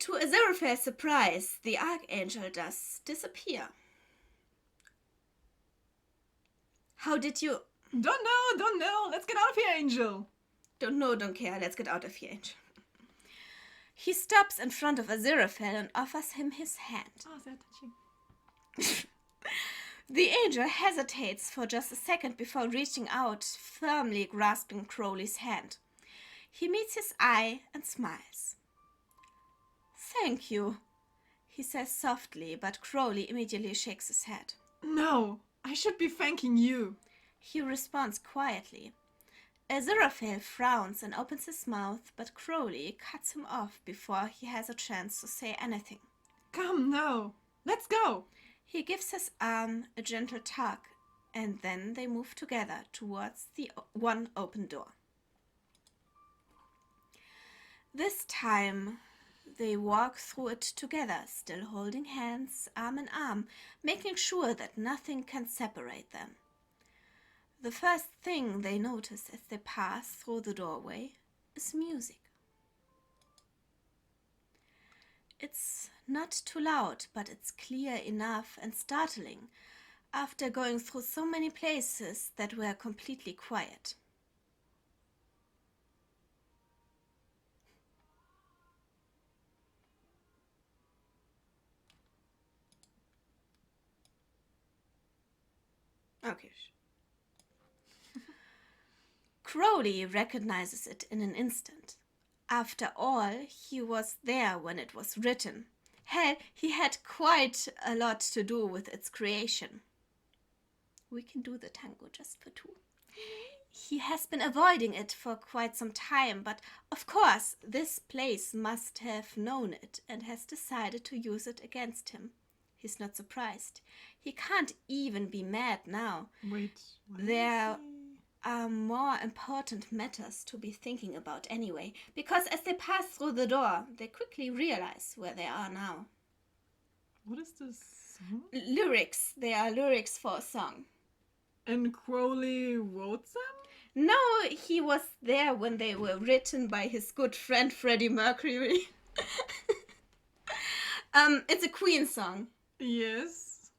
To Aziraphale's surprise, the Archangel does disappear. How did you... Don't know. Let's get out of here, Angel. Don't know, don't care. Let's get out of here, Angel. He stops in front of Aziraphale and offers him his hand. Oh, sehr touching. The angel hesitates for just a second before reaching out, firmly grasping Crowley's hand. He meets his eye and smiles. Thank you, he says softly, but Crowley immediately shakes his head. No, I should be thanking you. He responds quietly. Aziraphale frowns and opens his mouth, but Crowley cuts him off before he has a chance to say anything. Come now, let's go. He gives his arm a gentle tug, and then they move together towards the one open door. This time, they walk through it together, still holding hands, arm in arm, making sure that nothing can separate them. The first thing they notice as they pass through the doorway is music. It's not too loud, but it's clear enough and startling after going through so many places that were completely quiet. Okay. Crowley recognizes it in an instant. After all, he was there when it was written. Hell, he had quite a lot to do with its creation. We can do the tango just for two. He has been avoiding it for quite some time, but of course this place must have known it and has decided to use it against him. He's not surprised. He can't even be mad now. Wait, There are more important matters to be thinking about anyway, because as they pass through the door, they quickly realize where they are now. What is this song? Lyrics. They are lyrics for a song. And Crowley wrote them? No, he was there when they were written by his good friend Freddie Mercury. It's a Queen song. Yes.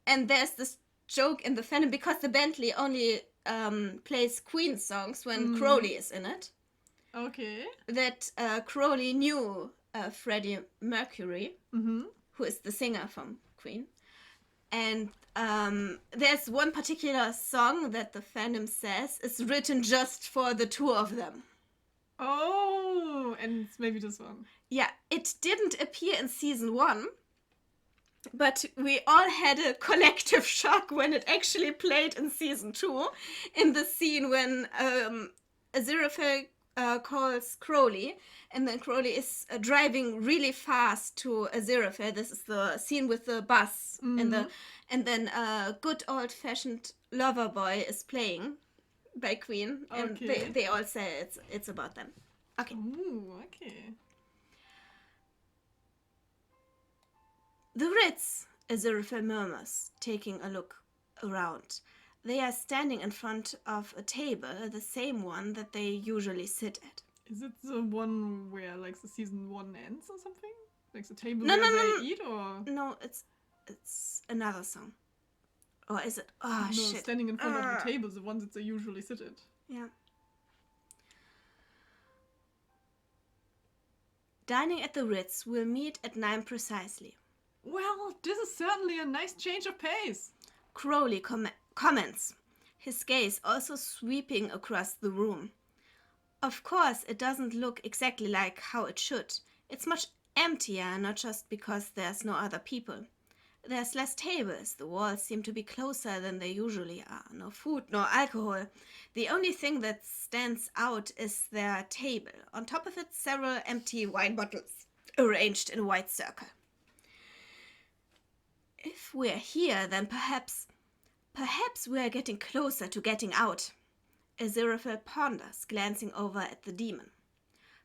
And there's this joke in the fandom, because the Bentley only plays Queen songs when Crowley is in it. Okay. That Crowley knew Freddie Mercury, who is the singer from Queen. And there's one particular song that the fandom says is written just for the two of them. Oh, and it's maybe this one. Yeah, it didn't appear in season 1, but we all had a collective shock when it actually played in season 2, in the scene when Aziraphale calls Crowley, and then Crowley is driving really fast to Aziraphale. This is the scene with the bus, and then good old-fashioned Lover Boy is playing by Queen, and Okay. they all say it's about them. Okay. Ooh, okay. The Ritz, Aziraphale murmurs, taking a look around. They are standing in front of a table, the same one that they usually sit at. Is it the one where like the season 1 ends or something? Like the table No, where no, they no. eat, or No, it's another song. Or is it? Oh, no, shit. standing in front of the table, the one that they usually sit at. Yeah. Dining at the Ritz will meet at 9 precisely. Well, this is certainly a nice change of pace. Crowley comments, his gaze also sweeping across the room. Of course, it doesn't look exactly like how it should. It's much emptier, not just because there's no other people. There's less tables, the walls seem to be closer than they usually are. No food, no alcohol. The only thing that stands out is their table. On top of it, several empty wine bottles arranged in a wide circle. If we're here, then perhaps we're getting closer to getting out. Aziraphale ponders, glancing over at the demon.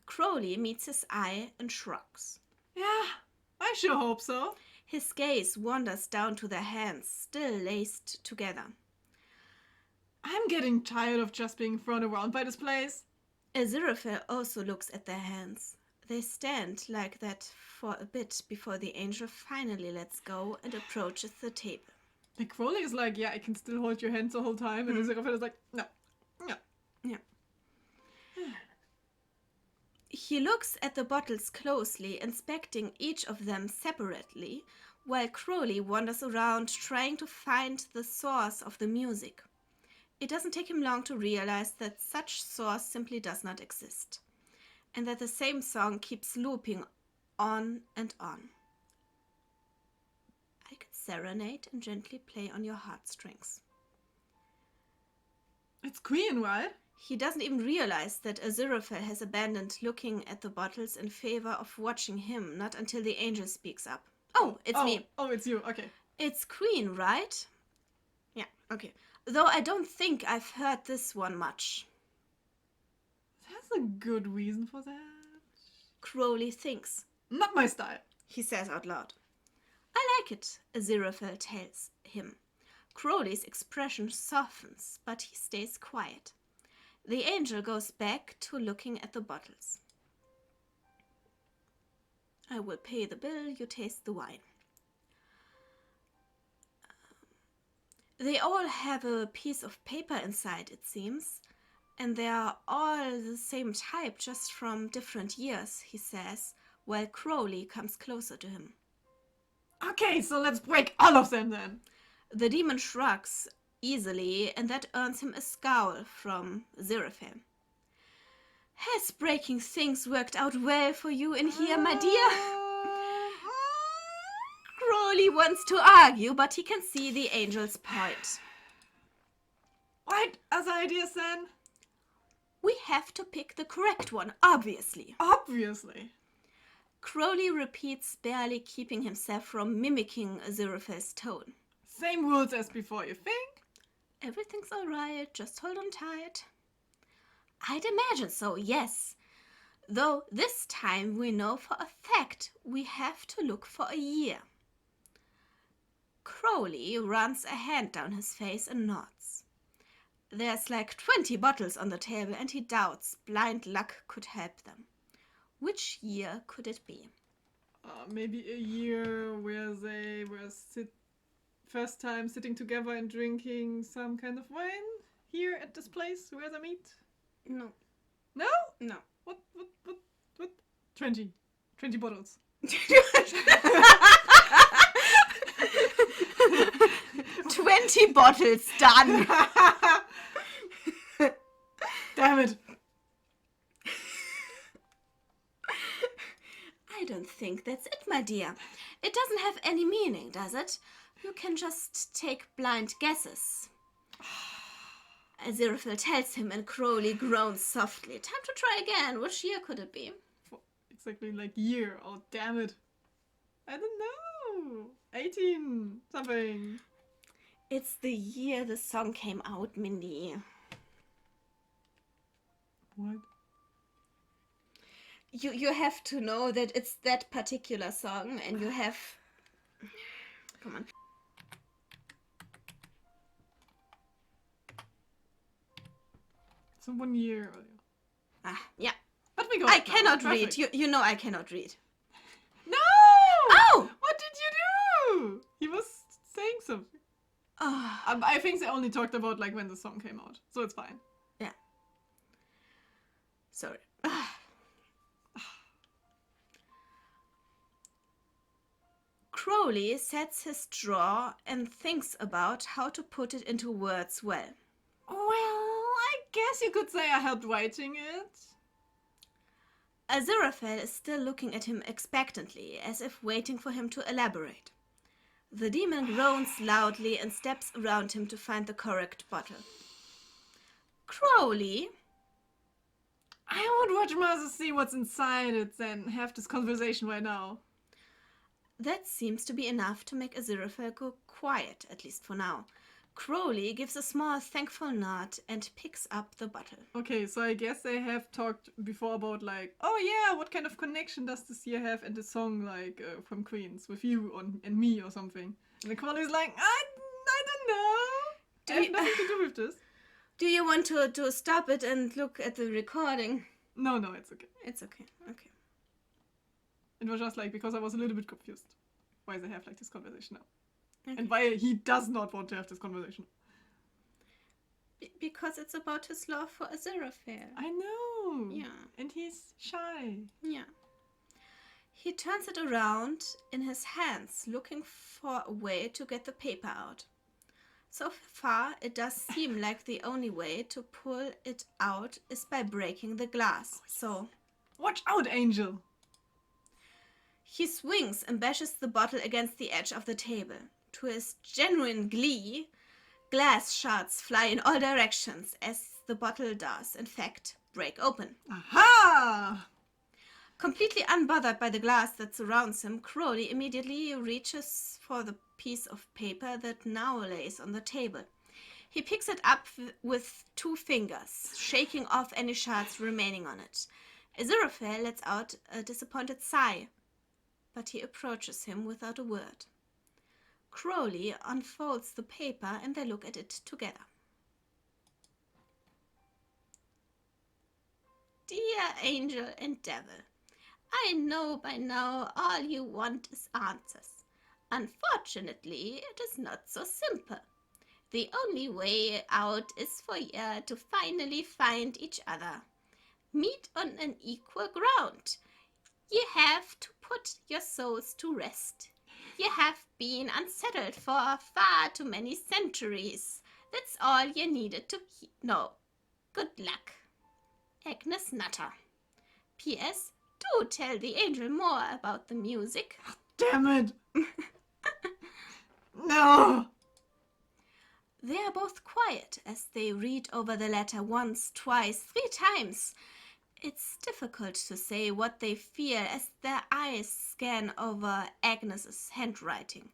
Crowley meets his eye and shrugs. Yeah, I sure hope so. His gaze wanders down to their hands, still laced together. I'm getting tired of just being thrown around by this place. Aziraphale also looks at their hands. They stand like that for a bit before the angel finally lets go and approaches the table. Like Crowley is like, yeah, I can still hold your hands the whole time, and Aziraphale is like, no. Yeah. He looks at the bottles closely, inspecting each of them separately, while Crowley wanders around trying to find the source of the music. It doesn't take him long to realize that such source simply does not exist, and that the same song keeps looping on and on. I can serenade and gently play on your heartstrings. It's Queen, right? He doesn't even realize that Aziraphale has abandoned looking at the bottles in favor of watching him, not until the angel speaks up. Oh, it's me. Oh, it's you, okay. It's Queen, right? Yeah, okay. Though I don't think I've heard this one much. There's a good reason for that. Crowley thinks. Not my style. He says out loud. I like it, Aziraphale tells him. Crowley's expression softens, but he stays quiet. The angel goes back to looking at the bottles. I will pay the bill, you taste the wine. They all have a piece of paper inside, it seems, and they are all the same type, just from different years, he says, while Crowley comes closer to him. Okay, so let's break all of them then. The demon shrugs easily, and that earns him a scowl from Aziraphale. Has breaking things worked out well for you in here, my dear? Crowley wants to argue, but he can see the angel's point. What other ideas then? We have to pick the correct one, obviously. Obviously. Crowley repeats, barely keeping himself from mimicking Aziraphale's tone. Same rules as before, you think? Everything's all right, just hold on tight. I'd imagine so, yes. Though this time we know for a fact we have to look for a year. Crowley runs a hand down his face and nods. There's like 20 bottles on the table, and he doubts blind luck could help them. Which year could it be? Maybe a year where they were first time sitting together and drinking some kind of wine here at this place where they meet? No. No? No. What? 20 bottles. 20 bottles, done. Damn it. I don't think that's it, my dear. It doesn't have any meaning, does it? You can just take blind guesses. Aziraphale tells him, and Crowley groans softly. Time to try again. Which year could it be? Exactly like year. Oh, damn it. I don't know. 18 something. It's the year the song came out, Mindy. What? You have to know that it's that particular song, and you have... Come on. So 1 year earlier. Yeah. But we go. I cannot read. You know I cannot read. No! Oh! What did you do? He was saying something. Oh. I think they only talked about like when the song came out, so it's fine. Yeah. Sorry. Crowley sets his drawer and thinks about how to put it into words well. Well, I guess you could say I helped writing it. Aziraphale is still looking at him expectantly, as if waiting for him to elaborate. The demon groans loudly and steps around him to find the correct bottle. Crowley? I would much rather see what's inside it than have this conversation right now. That seems to be enough to make Aziraphale go quiet, at least for now. Crowley gives a small thankful nod and picks up the bottle. Okay, so I guess they have talked before about like, oh yeah, what kind of connection does this year have and the song like from Queens with you and me or something. And the Crowley's like, I don't know. I have nothing to do with this. Do you want to stop it and look at the recording? No, it's okay. It's okay. Okay. It was just like, because I was a little bit confused why they have like this conversation now. Okay. And why he does not want to have this conversation. Because it's about his love for Aziraphale. I know. Yeah. And he's shy. Yeah. He turns it around in his hands, looking for a way to get the paper out. So far, it does seem like the only way to pull it out is by breaking the glass. So, watch out, Angel! he swings and bashes the bottle against the edge of the table. To his genuine glee, glass shards fly in all directions as the bottle does, in fact, break open. Aha! Completely unbothered by the glass that surrounds him, Crowley immediately reaches for the piece of paper that now lays on the table. He picks it up with 2 fingers, shaking off any shards remaining on it. Aziraphale lets out a disappointed sigh, but he approaches him without a word. Crowley unfolds the paper and they look at it together. Dear Angel and Devil, I know by now all you want is answers. Unfortunately, it is not so simple. The only way out is for you to finally find each other. Meet on an equal ground. You have to put your souls to rest. You have been unsettled for far too many centuries. That's all you needed to know. Good luck. Agnes Nutter. P.S. Do tell the angel more about the music. Damn it! No! They are both quiet as they read over the letter once, twice, 3 times. It's difficult to say what they feel as their eyes scan over Agnes's handwriting.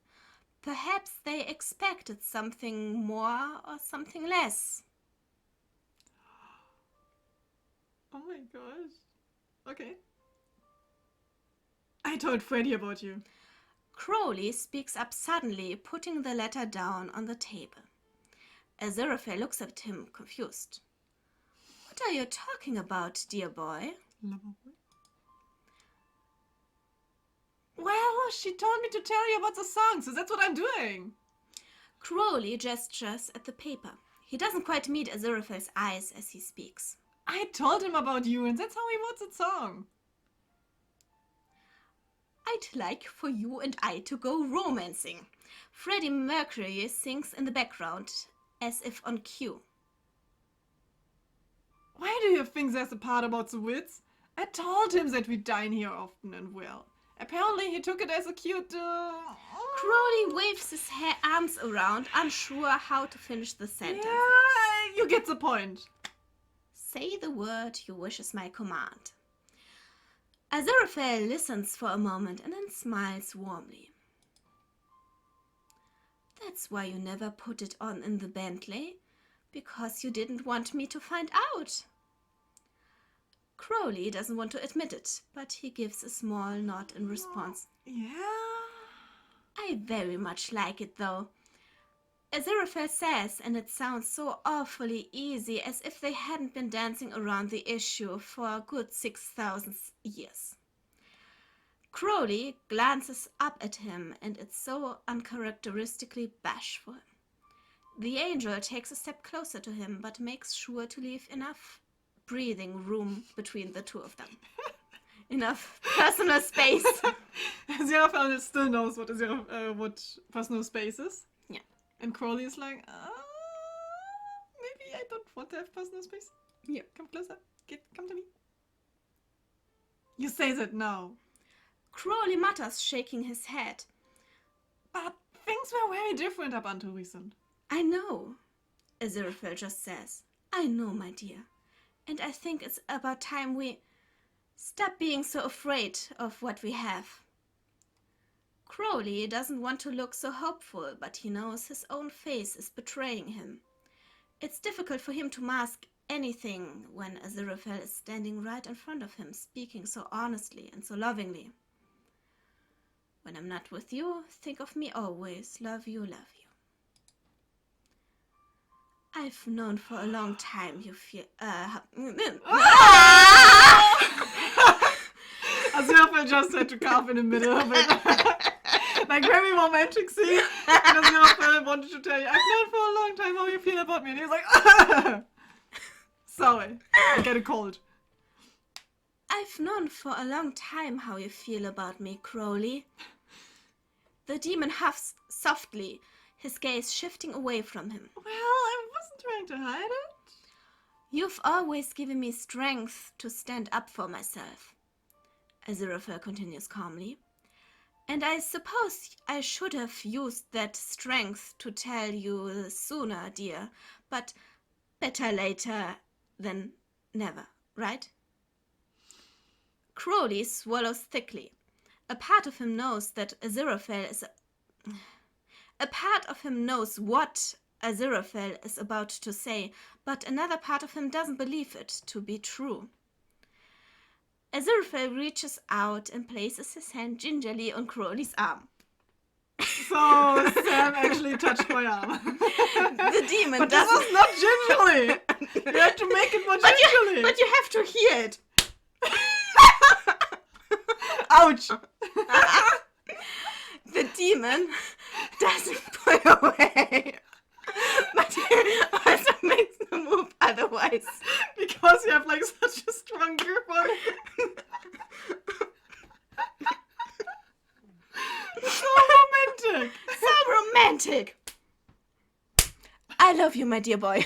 Perhaps they expected something more or something less. Oh my gosh. Okay. I told Freddy about you. Crowley speaks up suddenly, putting the letter down on the table. Aziraphale looks at him, confused. What are you talking about, dear boy? Well, she told me to tell you about the song, so that's what I'm doing. Crowley gestures at the paper. He doesn't quite meet Aziraphale's eyes as he speaks. I told him about you, and that's how he wrote the song. I'd like for you and I to go romancing. Freddie Mercury sings in the background, as if on cue. Why do you think there's a part about the wits? I told him that we dine here often and well. Apparently he took it as a cue to... Crowley waves his arms around, unsure how to finish the sentence. Yeah, you get the point. Say the word you wish is my command. Aziraphale listens for a moment and then smiles warmly. That's why you never put it on in the Bentley, because you didn't want me to find out. Crowley doesn't want to admit it, but he gives a small nod in response. Yeah? I very much like it, though. Aziraphale says, and it sounds so awfully easy, as if they hadn't been dancing around the issue for a good 6,000 years. Crowley glances up at him, and it's so uncharacteristically bashful. The angel takes a step closer to him, but makes sure to leave enough breathing room between the two of them. Enough personal space. Aziraphale still knows what personal space is. Yeah. And Crowley is like, maybe I don't want to have personal space. Yeah. Come closer. Come to me. You say that now. Crowley mutters, shaking his head. But things were very different up until recent. I know, Aziraphale just says. I know, my dear. And I think it's about time we stop being so afraid of what we have. Crowley doesn't want to look so hopeful, but he knows his own face is betraying him. It's difficult for him to mask anything when Aziraphale is standing right in front of him, speaking so honestly and so lovingly. When I'm not with you, think of me always. Love you, love you. I've known for a long time you feel... Aziraphale just had to carve in the middle of it. Like very romantic scene. And Aziraphale wanted to tell you, I've known for a long time how you feel about me. And he's like, sorry, I get a cold. I've known for a long time how you feel about me, Crowley. The demon huffs softly, his gaze shifting away from him. Well, I wasn't trying to hide it. You've always given me strength to stand up for myself, Aziraphale continues calmly. And I suppose I should have used that strength to tell you sooner, dear, but better later than never, right? Crowley swallows thickly. A part of him knows that Aziraphale is a part of him knows what Aziraphale is about to say, but another part of him doesn't believe it to be true. Aziraphale reaches out and places his hand gingerly on Crowley's arm. So Sam actually touched my arm. The demon but doesn't... this was not gingerly. You have to make it more gingerly. But you have to hear it. Ouch. The demon doesn't pull away. But he also makes the move otherwise. Because you have like such a strong grip on it. So romantic. So romantic. I love you, my dear boy.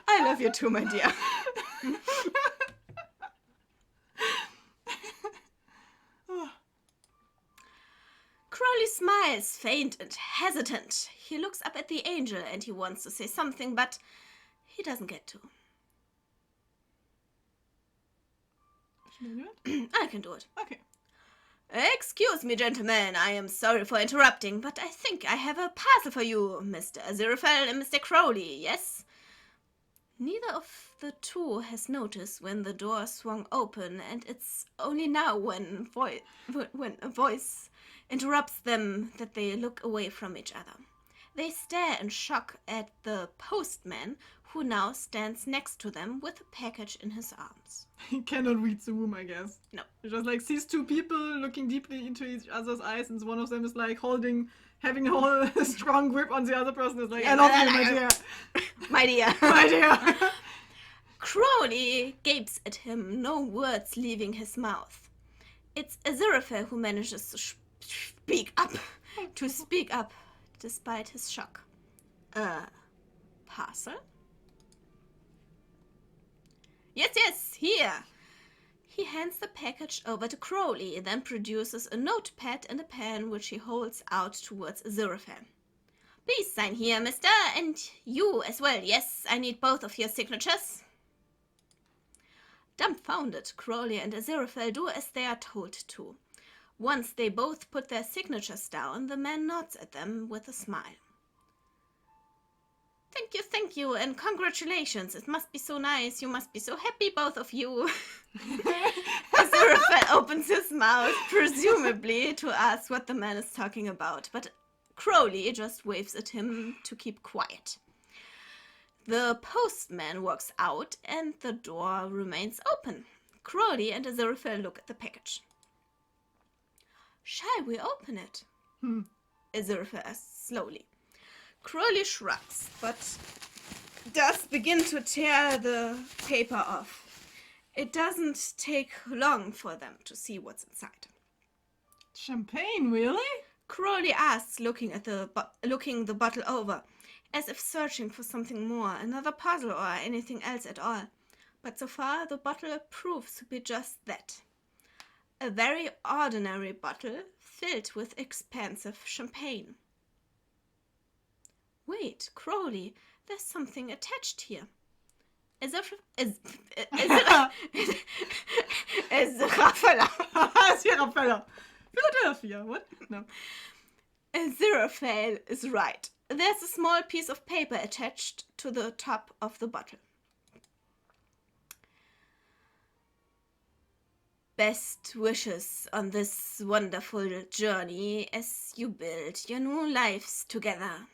I love you too, my dear. Crowley smiles, faint and hesitant. He looks up at the angel and he wants to say something, but he doesn't get to. Should I do it? I can do it. Okay. Excuse me, gentlemen. I am sorry for interrupting, but I think I have a parcel for you, Mr. Aziraphale and Mr. Crowley, yes? Neither of the two has noticed when the door swung open, and it's only now when a voice interrupts them that they look away from each other. They stare in shock at the postman, who now stands next to them with a package in his arms. He cannot read the room, I guess. No. He just like sees two people looking deeply into each other's eyes, and one of them is like having a whole strong grip on the other person. Is like, I love you, my dear. My dear. My dear. Crowley gapes at him, no words leaving his mouth. It's Aziraphale who manages to speak up despite his shock. Parcel? Yes, here. He hands the package over to Crowley, then produces a notepad and a pen which he holds out towards Aziraphale. Please sign here, mister, and you as well. Yes, I need both of your signatures. Dumbfounded, Crowley and Aziraphale do as they are told to. Once they both put their signatures down, the man nods at them with a smile. Thank you, and congratulations. It must be so nice. You must be so happy, both of you. Aziraphale opens his mouth, presumably to ask what the man is talking about, but Crowley just waves at him to keep quiet. The postman walks out, and the door remains open. Crowley and Aziraphale look at the package. Shall we open it? Aziraphale asks slowly. Crowley shrugs, but does begin to tear the paper off. It doesn't take long for them to see what's inside. Champagne, really? Crowley asks, looking the bottle over, as if searching for something more, another puzzle or anything else at all. But so far, the bottle proves to be just that. A very ordinary bottle filled with expensive champagne. Wait, Crowley, there's something attached here. Aziraphale. Philadelphia, what? No. Aziraphale is right. There's a small piece of paper attached to the top of the bottle. Best wishes on this wonderful journey as you build your new lives together.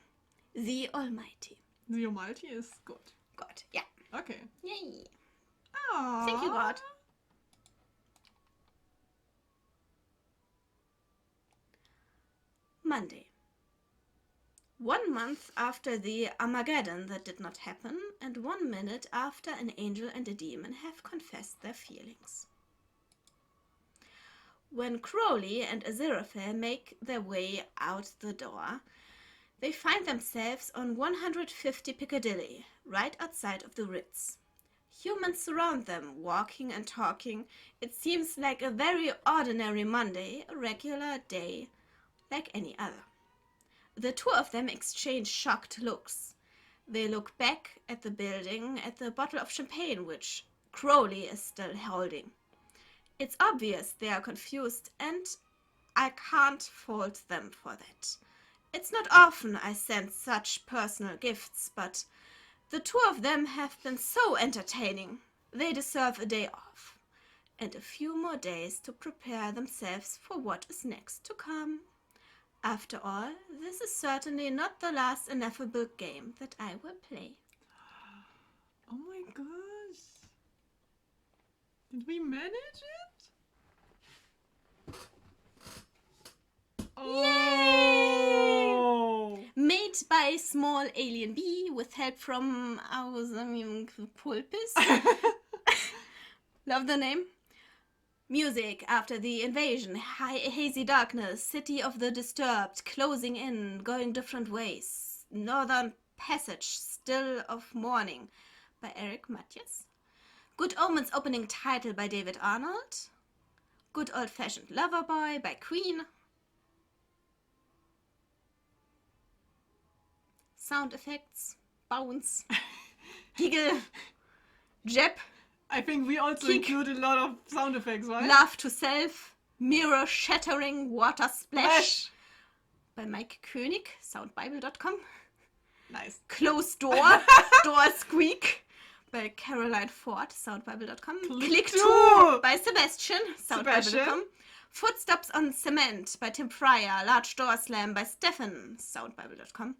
The Almighty. The Almighty is good. God, yeah. Okay. Yay. Aww. Thank you, God. Monday. 1 month after the Armageddon that did not happen, and 1 minute after an angel and a demon have confessed their feelings. When Crowley and Aziraphale make their way out the door, they find themselves on 150 Piccadilly, right outside of the Ritz. Humans surround them, walking and talking. It seems like a very ordinary Monday, a regular day, like any other. The two of them exchange shocked looks. They look back at the building, at the bottle of champagne, which Crowley is still holding. It's obvious they are confused, and I can't fault them for that. It's not often I send such personal gifts, but the two of them have been so entertaining. They deserve a day off, and a few more days to prepare themselves for what is next to come. After all, this is certainly not the last ineffable game that I will play. Oh my gosh. Did we manage it? Oh! Yay! Made by small alien bee with help from our pulpus. Love the name. Music after the invasion, hazy darkness, city of the disturbed, closing in, going different ways. Northern Passage, still of morning, by Eric Mathias. Good Omens opening title by David Arnold. Good Old-Fashioned Lover Boy by Queen. Sound effects, bounce, giggle, jab. I think we also Kick. include a lot of sound effects, right? Laugh to Self, Mirror Shattering, Water Splash by Mike König, soundbible.com. Nice. Closed Door, Door Squeak by Caroline Ford, soundbible.com. Click 2 by Sebastian, soundbible.com. Footsteps on Cement by Tim Pryor, Large Door Slam by Stefan, soundbible.com.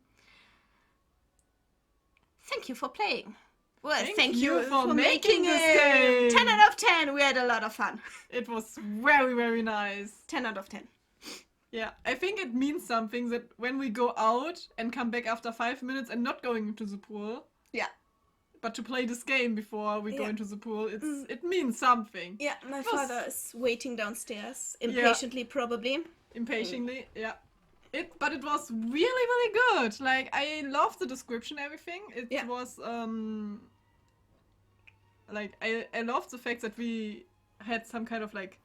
Thank you for playing. Well, thank you for making this it. game. 10 out of 10. We had a lot of fun. It was very, very nice. 10 out of 10. Yeah, I think it means something that when we go out and come back after 5 minutes and not going into the pool, Yeah. but to play this game before we go Yeah. into the pool, it means something. Yeah, my was- father is waiting downstairs, impatiently probably. Impatiently, yeah. But it was really, really good. Like, I love the description, everything. It Yeah. was, like, I love the fact that we had some kind of, like,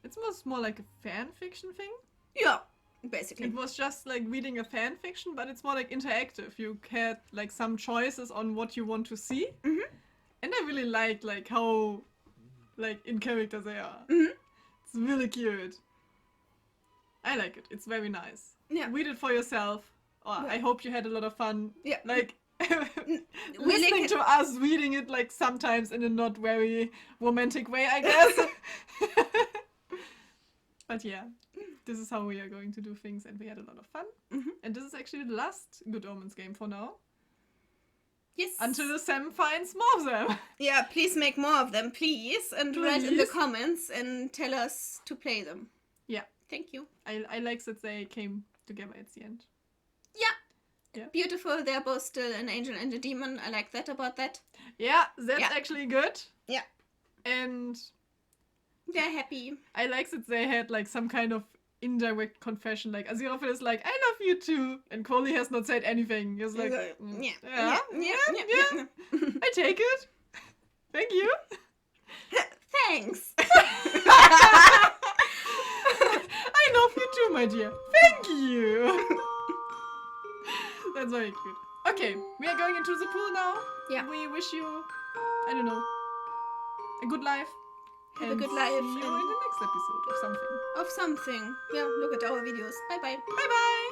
it was more like a fan fiction thing. Yeah, basically. It was just like reading a fan fiction, but it's more like interactive. You had like some choices on what you want to see. Mhm. And I really liked like how like in character they are. Mhm. It's really cute. I like it. It's very nice. Yeah. Read it for yourself. Yeah. I hope you had a lot of fun. Yeah. Like We listening like to us reading it like sometimes in a not very romantic way, I guess. But yeah, this is how we are going to do things, and we had a lot of fun. Mhm. And this is actually the last Good Omens game for now. Yes. Until Sam finds more of them. Yeah, please make more of them, please. And write in the Please. comments and tell us to play them. Yeah. Thank you. I like that they came together at the end. Yeah. Yeah. Beautiful. They're both still an angel and a demon. I like that about that. Yeah, that's Yeah. actually good. Yeah. And They're happy. I like that they had like some kind of indirect confession. Like Aziraphale is like, I love you too. And Crowley has not said anything. He's like, Yeah. yeah, Yeah. I take it. Thank you. Thanks. I love you too, my dear. Thank you. That's very cute. Okay, we are going into the pool now. Yeah. We wish you, I don't know, a good life. Have a and good life See you and- in the next episode of something. Of something. Yeah, look at our videos. Bye bye. Bye bye.